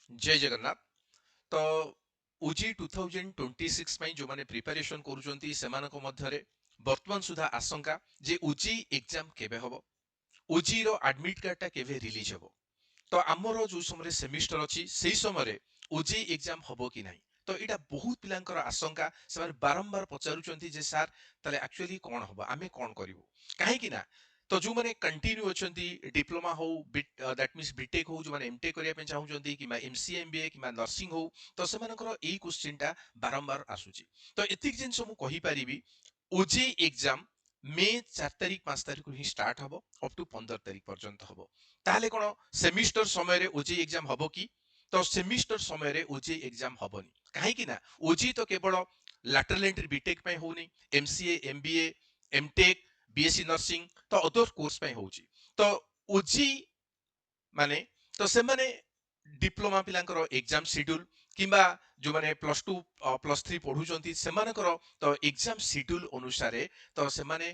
जय जगन्नाथ। तो ओजी 2026 ପାଇଁ ଯୋଉମାନେ ପ୍ରିପାରେସନ କରୁଛନ୍ତି ସେମାନଙ୍କ ମଧ୍ୟରେ ବର୍ତ୍ତମାନ ସୁଦ୍ଧା ଆଶଙ୍କା ଯେ ଓଜି ଏକ୍ଜାମ କେବେ ହବ, ଓଜି ର ଆଡମିଟ କାର୍ଡଟା କେବେ ରିଲିଜ ହବ। ତ ଆମର ଯୋଉ ସମୟରେ ସେମିଷ୍ଟର ଅଛି ସେଇ ସମୟରେ ଓଜି ଏକ୍ଜାମ ହବ କି ନାହିଁ। ତ ଏଇଟା ବହୁତ ପିଲାଙ୍କର ଆଶଙ୍କା। ସେମାନେ ବାରମ୍ବାର ପଚାରୁଛନ୍ତି ଯେ ସାର୍ ତାହେଲେ ଆକ୍ଚୁଆଲି କଣ ହବ, ଆମେ କଣ କରିବୁ। କାହିଁକି ନା ତ ଯୋଉମାନେ କଣ୍ଟିନ୍ୟୁ ଅଛନ୍ତି ଡିପ୍ଲୋମା ହଉ ଦ୍ୟାଟ୍ ମିନ୍ସ ବିଟେକ୍ ହଉ, ଯୋଉମାନେ ଏମଟେକ୍ କରିବା ପାଇଁ ଚାହୁଁଛନ୍ତି କିମ୍ବା ଏମସିଏ ଏମବିଏ କିମ୍ବା ନର୍ସିଂ ହଉ, ତ ସେମାନଙ୍କର ଏଇ କ୍ୱେଶ୍ଚିନ୍ ଟା ବାରମ୍ବାର ଆସୁଛି। ତ ଏତିକି ଜିନିଷ ମୁଁ କହିପାରିବି, ଓଜେଇ ଏକ୍ଜାମ ମେ 4 ତାରିଖ 5 ତାରିଖରୁ ହିଁ ଷ୍ଟାର୍ଟ ହବ, ଅପ୍ ଟୁ 15 ତାରିଖ ପର୍ଯ୍ୟନ୍ତ ହବ। ତାହେଲେ କଣ ସେମିଷ୍ଟର ସମୟରେ ଓଜେଇ ଏକ୍ଜାମ ହବ କି? ତ ସେମିଷ୍ଟର ସମୟରେ ଓଜେଇ ଏକ୍ଜାମ ହବନି। କାହିଁକି ନା ଓଜେଇ ତ କେବଳ ଲାଟରାଲ ଏଣ୍ଟ୍ରି ବିଟେକ୍ ପାଇଁ ହଉନି, MCA MBA MTech BSc nursing ତ ଅଦର କୋର୍ସ ପାଇଁ ହଉଛି। ତ ଓଜେଇ ମାନେ ତ ସେମାନେ ଡିପ୍ଲୋମା ପିଲାଙ୍କର ଏକ୍ଜାମ ସିଡ୍ୟୁଲ କିମ୍ବା ଯୋଉମାନେ +2 +3 ପଢୁଛନ୍ତି ସେମାନଙ୍କର ତ ଏକ୍ଜାମ ସିଡ୍ୟୁଲ ଅନୁସାରେ ତ ସେମାନେ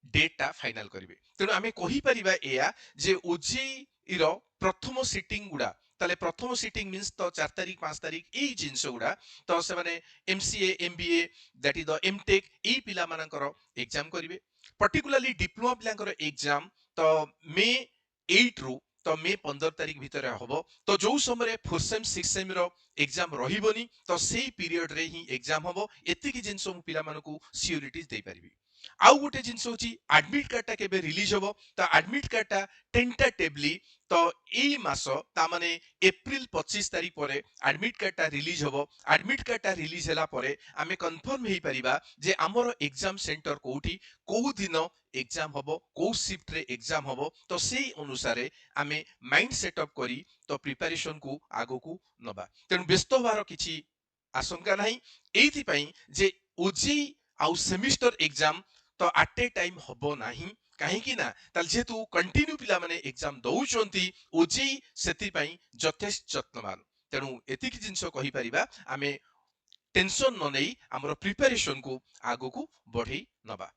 ଡେଟ୍ ଟା ଫାଇନାଲ କରିବେ। ତେଣୁ ଆମେ କହିପାରିବା ଏୟା ଯେ ଓଜେଇ ର ପ୍ରଥମ ସିଟିଂ ଗୁଡା, ତାହେଲେ ପ୍ରଥମ ସିଟିଂ ମିନ୍ସ ତ 4 ତାରିଖ 5 ତାରିଖ ଏଇ ଜିନିଷ ଗୁଡା ତ ସେମାନେ MCA MBA that is the MTech ଏଇ ପିଲାମାନଙ୍କର ଏକ୍ଜାମ କରିବେ। ପର୍ଟିକୁଲାରଲି ଡିପ୍ଲୋମା ପିଲାଙ୍କର ଏକ୍ଜାମ ତ ମେ 8 ରୁ ତ ମେ 15 ତାରିଖ ଭିତରେ ହବ। ତ ଯୋଉ ସମୟରେ 4 ସେମ୍ 6 ସେମ୍ ର ଏକ୍ଜାମ ରହିବନି ତ ସେଇ ପିରିୟଡ ରେ ହିଁ ଏକ୍ଜାମ ହବ। ଏତିକି ଜିନିଷ ମୁଁ ପିଲାମାନଙ୍କୁ ସିଓରିଟି ଦେଇପାରିବି। ଆଉ ଗୋଟେ ଜିନିଷ ହଉଛି ଆଡମିଟ କାର୍ଡଟା କେବେ ରିଲିଜ ହବ। ତ ଆଡମିଟ କାର୍ଡଟା ଟେଣ୍ଟାଟିଭଲି ତ ଏଇ ମାସ ତା ମାନେ ଏପ୍ରିଲ 25 ତାରିଖ ପରେ ଆଡମିଟ କାର୍ଡଟା ରିଲିଜ ହବ। ଆଡମିଟ କାର୍ଡଟା ରିଲିଜ ହେଲା ପରେ ଆମେ କନଫର୍ମ ହେଇପାରିବା ଯେ ଆମର ଏକ୍ଜାମ ସେଣ୍ଟର କୋଉଠି, କୋଉ ଦିନ ଏକ୍ଜାମ ହବ, କୋଉ ସିଫ୍ଟରେ ଏକ୍ଜାମ ହବ। ତ ସେଇ ଅନୁସାରେ ଆମେ ମାଇଣ୍ଡ ସେଟଅପ୍ କରି ତ ପ୍ରିପାରେସନକୁ ଆଗକୁ ନବା। ତେଣୁ ବ୍ୟସ୍ତ ହବାର କିଛି ଆଶଙ୍କା ନାହିଁ। ଏଇଥିପାଇଁ ଯେ ଓଜେଇ ଆଉ ସେମିଷ୍ଟର ଏକ୍ଜାମ ତ ଆଟ୍ ଏ ଟାଇମ୍ ହବ ନାହିଁ। କାହିଁକି ନା ତାହେଲେ ଯେହେତୁ କଣ୍ଟିନ୍ୟୁ ପିଲାମାନେ ଏକ୍ଜାମ ଦଉଛନ୍ତି ଓଜେଇ ସେଥିପାଇଁ ଯଥେଷ୍ଟ ଯତ୍ନବାନ। ତେଣୁ ଏତିକି ଜିନିଷ କହିପାରିବା, ଆମେ ଟେନସନ ନ ନେଇ ଆମର ପ୍ରିପାରେସନକୁ ଆଗକୁ ବଢେଇ ନବା।